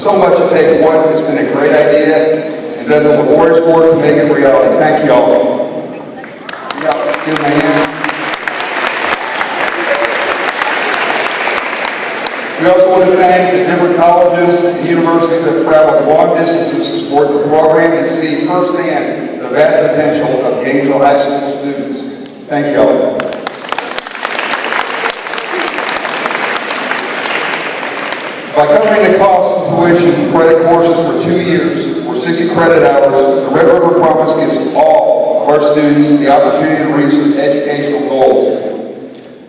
so much to take one. It's been a great idea and done the laborious work to make it reality. Thank you all. Yeah, give my hand. We also want to thank the different colleges and universities that have traveled long distances to support the program and see firsthand the vast potential of Gainesville High School students. Thank you all. By covering the cost of tuition and credit courses for 2 years or 60 credit hours, the Red River Promise gives all of our students the opportunity to reach their educational goals.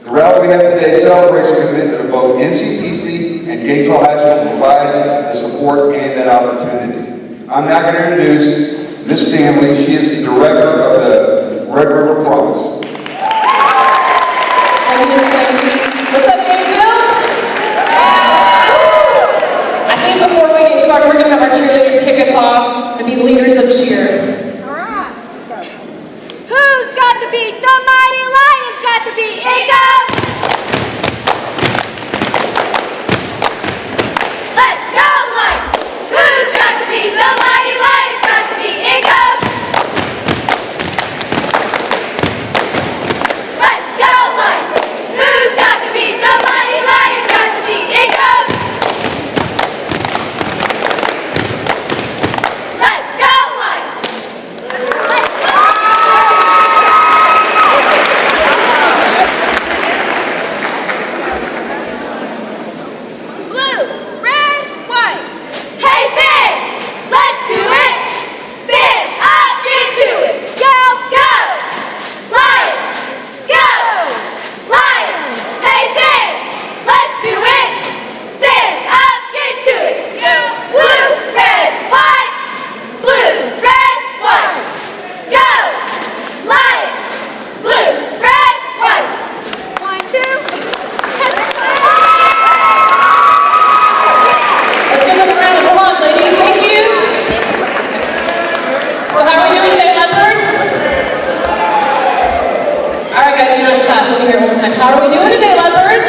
The rally we have today celebrates the commitment of both NCTC and Gainesville High School to provide the support and that opportunity. I'm now going to introduce Ms. Stanley. She is the director of the Red River Promise. Thank you, Ms. Stanley. What's up, Gainesville? I think before we get started, we're going to have our cheerleaders kick us off and be the leaders of cheer. All right. Who's got to beat the mighty Lions? Got to beat Eagles. Let's go, Lions! Who's got to beat the mighty Lions? Got to beat Eagles. Let's go, Lions! Who's got to beat the mighty Lions? Got to beat Eagles. Let's go, Lions! Let's go! Blue, red, white. Hey fans, let's do it. Stand up, get to it. Go, go. Lions, go. Lions. Hey fans, let's do it. Stand up, get to it. Go. Blue, red, white. Blue, red, white. Go. Lions. Blue, red, white. 1, 2. Let's give them a round of applause, ladies. Thank you. So how are we doing today, leopards? All right, guys, you're not in class. Let me hear it one more time. How are we doing today, leopards?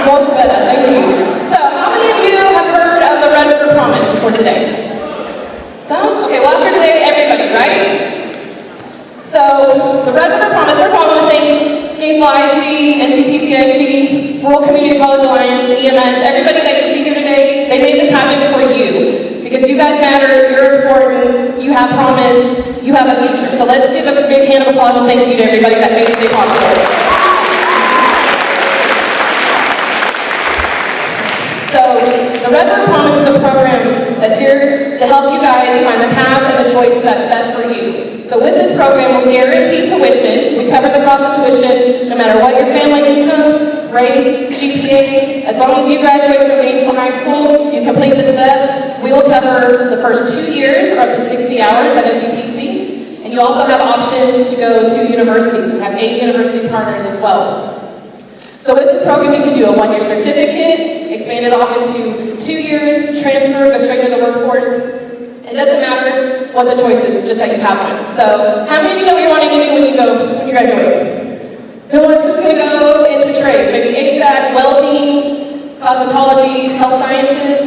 Much better. Thank you. So how many of you have heard of the Red River Promise before today? Some? Okay, well, after today, everybody, right? So the Red River Promise, first of all, I want to thank Gainesville ISD, NCTC ISD, Rural Community College Alliance, EMS, everybody that you see here today. They made this happen for you. Because you guys matter, you're important, you have promise, you have a future. So let's give a big hand of applause and thank you to everybody that made today possible. So the Red River Promise is a program that's here to help you guys find the path and the choice that's best for you. So with this program, we guarantee tuition. We cover the cost of tuition no matter what your family income, race, GPA. As long as you graduate from Gainesville High School, you complete the steps, we will cover the first 2 years or up to 60 hours at NCTC. And you also have options to go to universities. We have 8 university partners as well. So with this program, you can do a 1-year certificate, expand it off into 2 years, transfer, go straight to the workforce. It doesn't matter what the choice is, just that you have one. So how many of you know what you're wanting to do when you graduate? Who's going to go into trades? Maybe HVAC, welding, cosmetology, health sciences.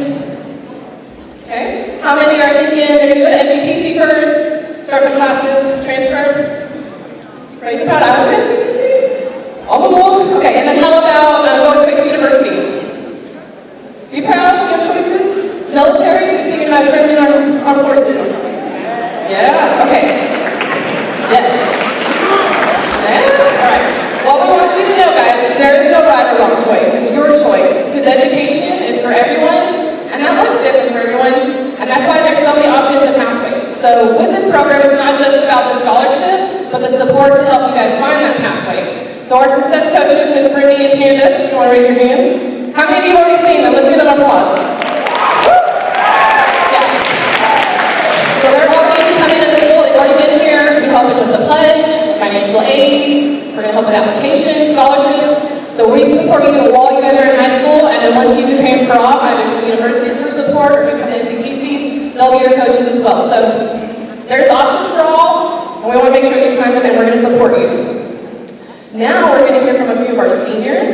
Okay. How many are thinking they're going to go to NCTC first, start some classes, transfer? Raise your proud. I went to NCTC. All along? Okay, and then how about going straight to universities? Be proud, you have choices. Military, who's thinking about joining our forces? Yeah, okay. Yes. Yeah, alright. What we want you to know, guys, is there is no right or wrong choice. It's your choice. Because education is for everyone, and that looks different for everyone, and that's why there's so many options and pathways. So with this program, it's not just about the scholarship, but the support to help you guys find that pathway. So our success coaches, Ms. Brittany and Tanda, if you want to raise your hands. How many of you have already seen them? Let's give them applause. Yeah. So they're already coming into school. They've already been here. We help them with the pledge, financial aid. We're going to help with applications, scholarships. So we support you while you guys are in high school, and then once you can transfer off either to the universities for support or become an NCTC, they'll be your coaches as well. So there's options for all, and we want to make sure you find them, and we're going to support you. Now we're going to hear from a few of our seniors.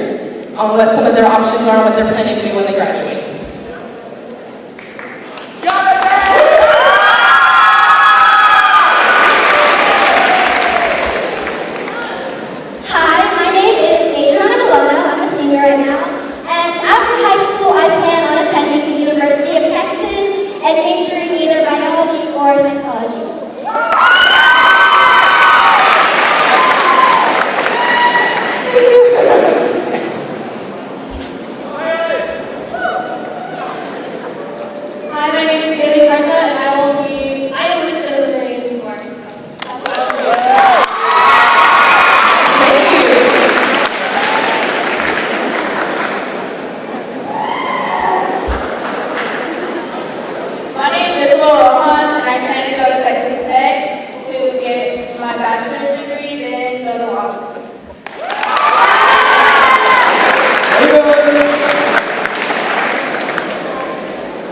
on what some of their options are and what they're planning to do when they graduate. Right now, and after high school I plan on attending the University of Texas and majoring either biology or psychology. Hi, my name is Haley Carta, and I am listed as a grade in March. Thank you. My name is Isabel Rojas, and I plan to go to Texas Tech to get my bachelor's degree, then go to law school.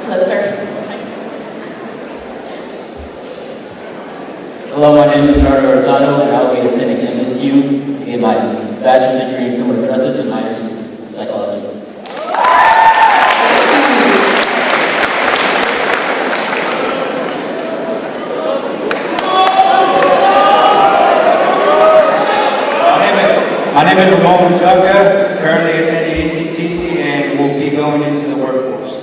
Hello, sir. Hello, my name is Leonardo Rosado, and I will be attending MSU to get my bachelor's degree in criminal justice and minors in psychology. My name is Ramon Machaga, currently attending NCTC, and will be going into the workforce.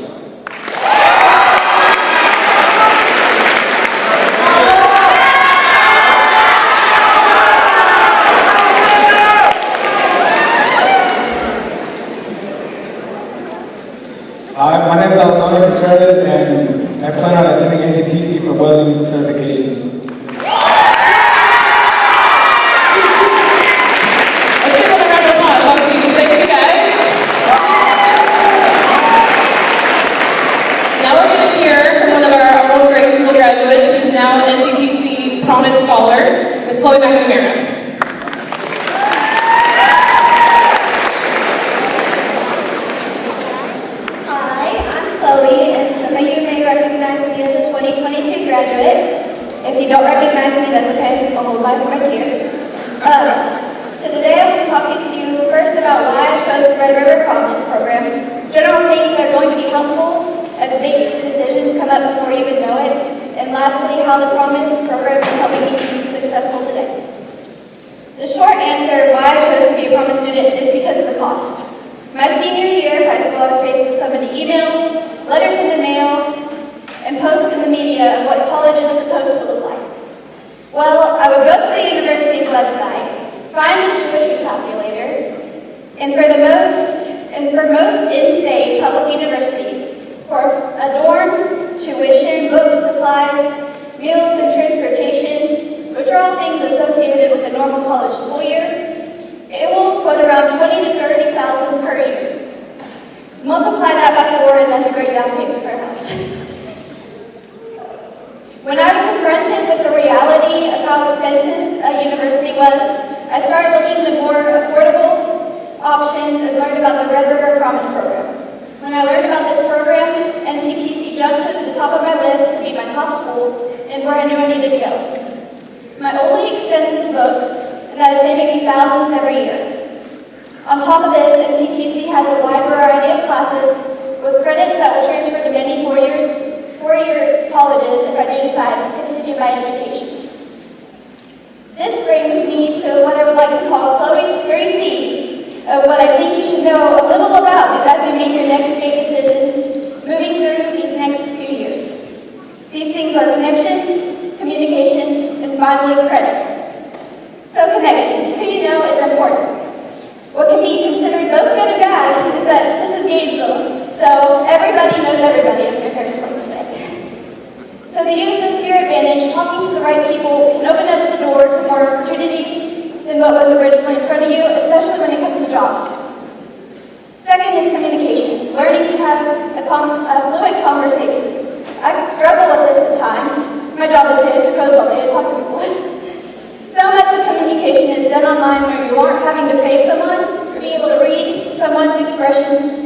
My name is Alexander Contreras, and I plan on attending NCTC for welding certifications. Let's give them a round of applause. That was huge. Thank you, guys. Now we're going to hear from one of our own grade school graduates who's now an NCTC Promise Scholar, Ms. Chloe McNamara. And some of you may recognize me as a 2022 graduate. If you don't recognize me, that's okay. I'll hold back my tears. So today I'll be talking to you first about why I chose the Red River Promise program, general things that are going to be helpful as big decisions come up before you even know it, and lastly, how the Promise program is helping me be successful today. The short answer why I chose to be a Promise student is because of the cost. My senior year of high school, I was faced with so many emails, letters in the mail, and posts in the media of what college is supposed to look like. Well, I would go to the university's website, find the tuition calculator, and for most in-state public universities, for a dorm, tuition, books, supplies, meals, and transportation, which are all things associated with a normal college school year, it will put around $20,000 to $30,000 per year. Multiply that by 4, and that's a great down payment for a house. When I was confronted with the reality of how expensive a university was, I started looking into more affordable options and learned about the Red River Promise program. When I learned about this program, NCTC jumped to the top of my list to be my top school and where I knew I needed to go. My only expense is books, and that is saving me thousands every year. On top of this, NCTC has a wide variety of classes with credits that will transfer to many four-year colleges if I do decide to continue my education. This brings me to what I would like to call Chloe's 3 C's of what I think you should know a little about as you make your next big decisions moving through these next few years. These things are connections, communications, and finally credit. So connections, who you know is important. What can be considered both good and bad is that this is Gainesville, so everybody knows everybody, as my parents like to say. So to use this to your advantage, talking to the right people can open up the door to more opportunities than what was originally in front of you, especially when it comes to jobs. Second is communication, learning to have a fluent conversation. I struggle with this at times. My job is to answer codes all day and talk to people. So much of communication is done online where you aren't having to face someone or be able to read someone's expressions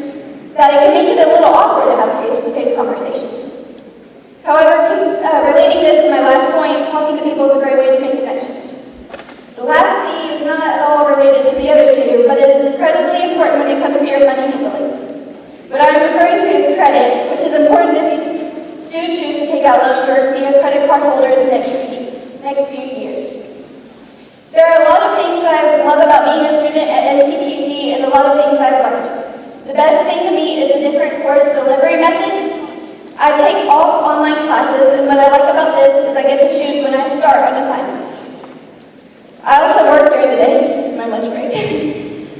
that it can make it a little awkward to have a face-to-face conversation. However, relating this to my last point, talking to people is a great way to make connections. The last C is not at all related to the other two, but it is incredibly important when it comes to your money handling. What I'm referring to is credit, which is important if you do choose to take out loans or be a credit card holder in the next few years. There are a lot of things that I love about being a student at NCTC and a lot of things I've learned. The best thing to me is the different course delivery methods. I take all online classes, and what I like about this is I get to choose when I start on assignments. I also work during the day, this is my lunch break,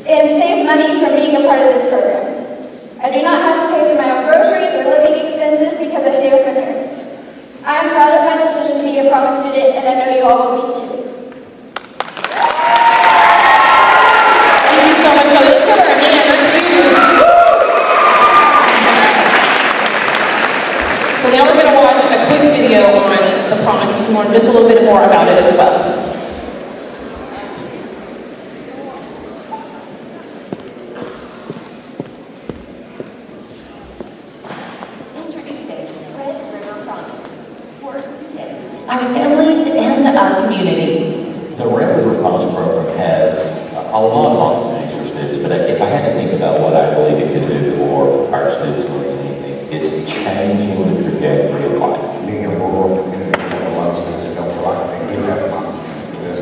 and save money from being a part of this program. I do not have to pay for my own groceries or living expenses because I stay with my parents. I am proud of my decision to be a promise student, and I know you all will be too. Thank you so much, Chloe. Let's give her a hand. That's huge. So now we're going to watch a quick video on the promise. You can learn just a little bit more about it as well. Our families and our community. The Red River Promise program has a lot of opportunities for students, but if I had to think about what I believe it could do for our students more than anything, it's changing the trajectory of life. Being in a rural community, a lot of students don't feel like they do have an opportunity. This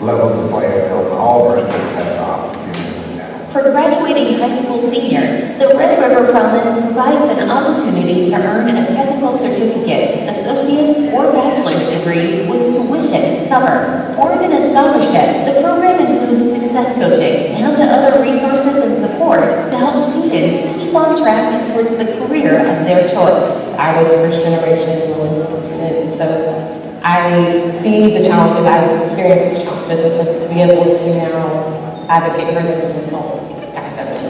levels the playing field, and all of our students have an opportunity now. For graduating high school seniors, the Red River Promise provides an opportunity to earn a technical certificate, associate's or bachelor's degree with tuition covered. Or even a scholarship. The program includes success coaching and other resources and support to help students keep on track towards the career of their choice. I was first generation millennial student, so I see the challenges, I've experienced these challenges, and so to be able to now advocate for them and help academics.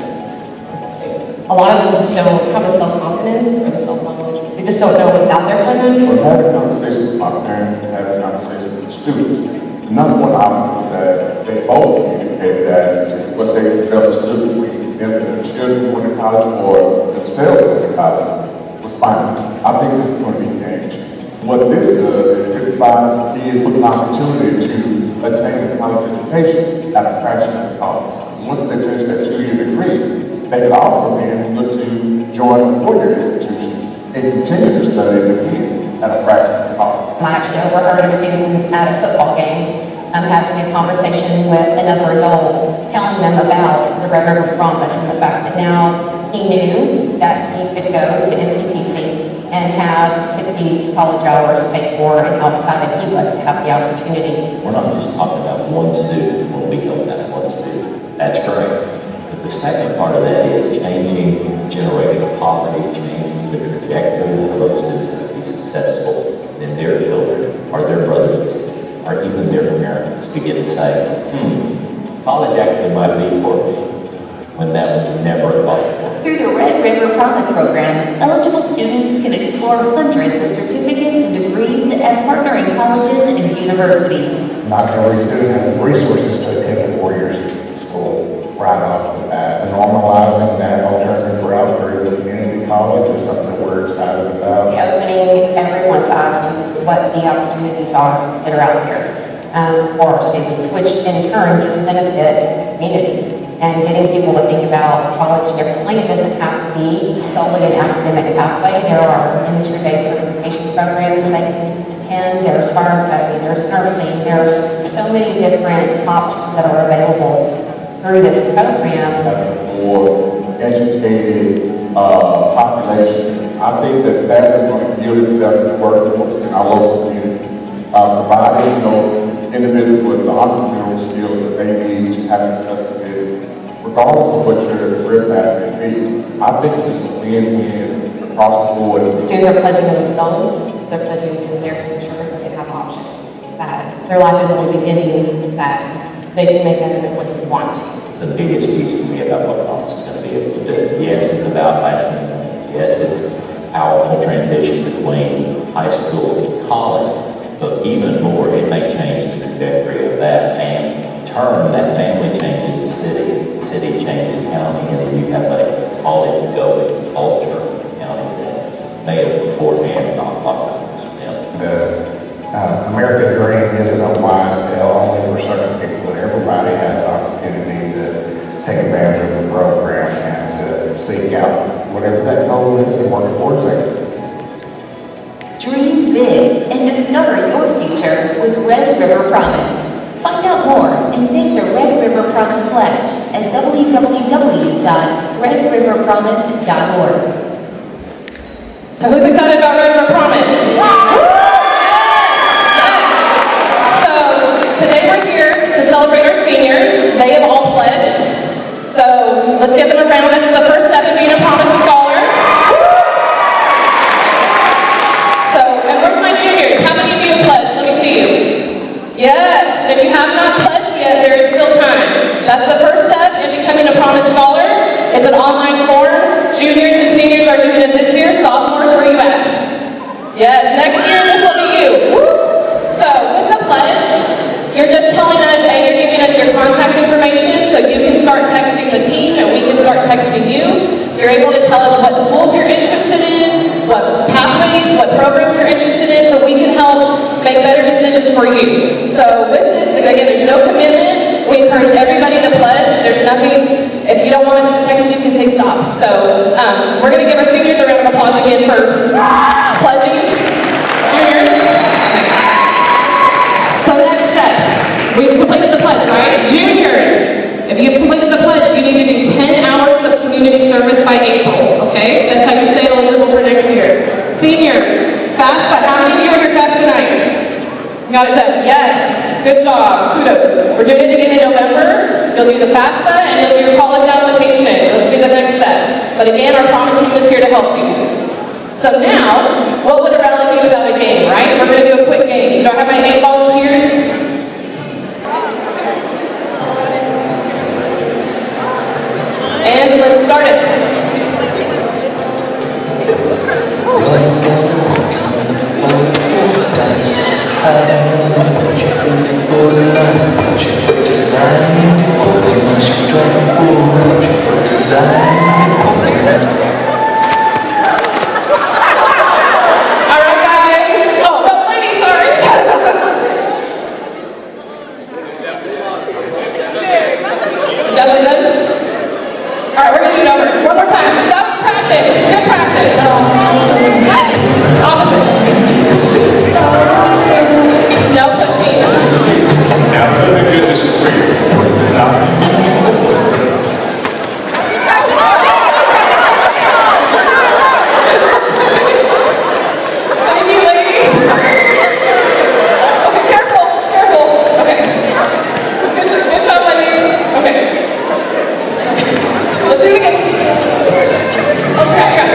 A lot of them just don't have the self-confidence or the self-knowledge. They just don't know what's out there for them. We're having conversations with my parents and having conversations with the students. The number one obstacle that they both communicated as to what they felt stood between them and their children going to college or themselves going to college was finance. I think this is going to be changed. What this does is it provides kids with an opportunity to attain a college education at a fraction of the cost. Once they finish that 2-year degree, they could also then look to join a 4-year institution and continue their studies again at a fraction of the cost. I actually overheard a student at a football game having a conversation with another adult, telling them about the Red River Promise and the fact that now he knew that he could go to NCTC and have 60 college hours paid for, and outside if he was to have the opportunity. We're not just talking about one student when we go about one student. That's great. But the second part of that is changing generational poverty, changing the trajectory of those students to be successful. Then their children, or their brothers and sisters, or even their parents begin to say, college actually might be for me, when that was never a thought for. Through the Red River Promise program, eligible students can explore hundreds of certificates and degrees at partnering colleges and universities. Not every student has the resources to attend a 4-year school right off the bat. Normalizing that alternative route through the community college is something that we're excited about. Opening everyone's eyes to what the opportunities are that are out here for our students, which in turn just benefit community. And getting people to think about college differently. It doesn't have to be solely an academic pathway. There are industry-based certification programs they can attend. There's fire coding, there's nursing, there's so many different options that are available through this program. More educated population. I think that is going to yield itself in the workforce in our local communities. Providing individuals with the entrepreneurial skills that they need to have successful business, regardless of what your career path may be. I think it's a win-win across the board. Students are pledging themselves, they're pledging to their future, that they have options, that their life is only beginning, that they can make it when they want to. The biggest piece for me about what Promise is going to be able to do, yes, it's about lasting. Yes, it's a powerful transition between high school and college. But even more, it may change the trajectory of that family. In turn, that family changes the city changes county, and then you have a college-going culture in county that may have beforehand not thought about this. The American dream isn't a wise tale only for certain people, and everybody has the opportunity to take advantage of the growth whatever that goal is and work towards that. Dream big and discover your future with Red River Promise. Find out more and take the Red River Promise Pledge at www.redriverpromise.org. So who's excited about Red River Promise? So today we're here to celebrate our seniors. They have all pledged. So let's give them a round. This is the first step in being a Promise Scholar. So, and where's my juniors? How many of you have pledged? Let me see you. Yes, if you have not pledged yet, there is still time. That's the first step in becoming a Promise Scholar. It's an online form. Juniors and seniors are doing it this year. Sophomores, where are you at? Yes, next year this will be you. So, with the pledge, you're just telling us, you're giving us your contact information so you can start texting the team and we can start texting you. You're able to tell us what schools you're interested in, what pathways, what programs you're interested in, so we can help make better decisions for you. So with this, again, there's no commitment. We encourage everybody to pledge. There's nothing, if you don't want us to text you, you can say stop. So we're going to give our seniors a round of applause again for pledging. Juniors. So next steps. We've completed the pledge, right? Juniors, if you've completed the pledge, you need to do 10 hours of community service by April, okay? That's how you stay eligible for next year. Seniors, FAFSA. How many of you are here FAFSA tonight? Got it done. Yes. Good job. Kudos. We're doing it again in November. You'll do the FAFSA and you'll do your college application. Those will be the next steps. But again, our Promise team is here to help you. So now, what would a rally be without a game, right? We're going to do a quick game. So do I have my 8 volunteers? And let's start it. All right, guys. Oh, no, lady, sorry. Definitely done? All right, we're going to do it over. One more time. That was practice. Good practice. Opposite. No pushing. Now, let me get this straight. Thank you, ladies. Okay, careful. Okay. Good job, ladies. Okay. Let's do it again. Okay, got.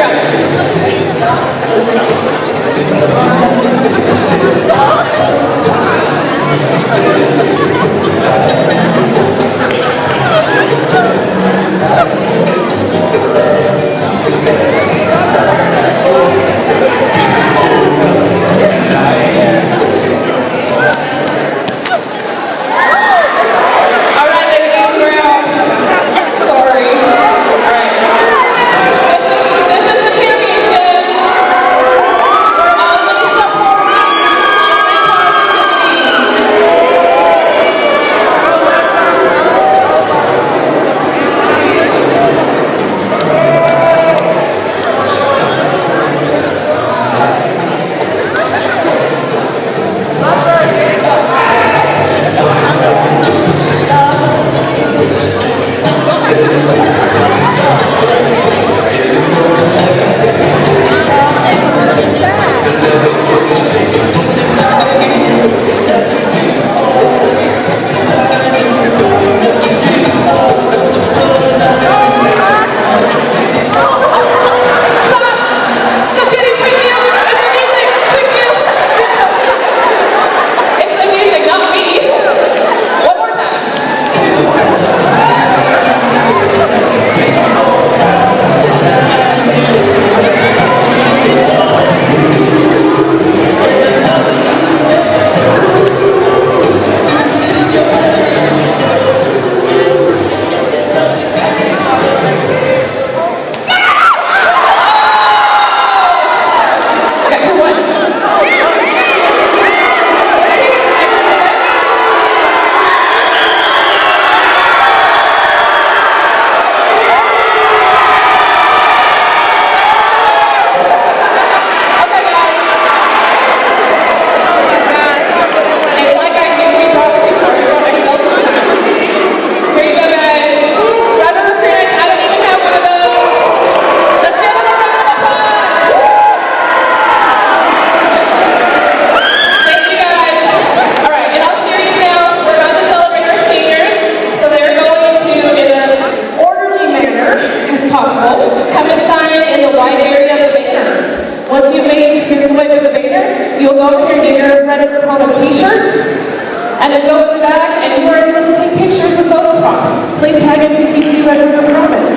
And then go in the back, and you are able to take pictures with photo props. Please tag NCTC Red River Promise.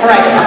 All right.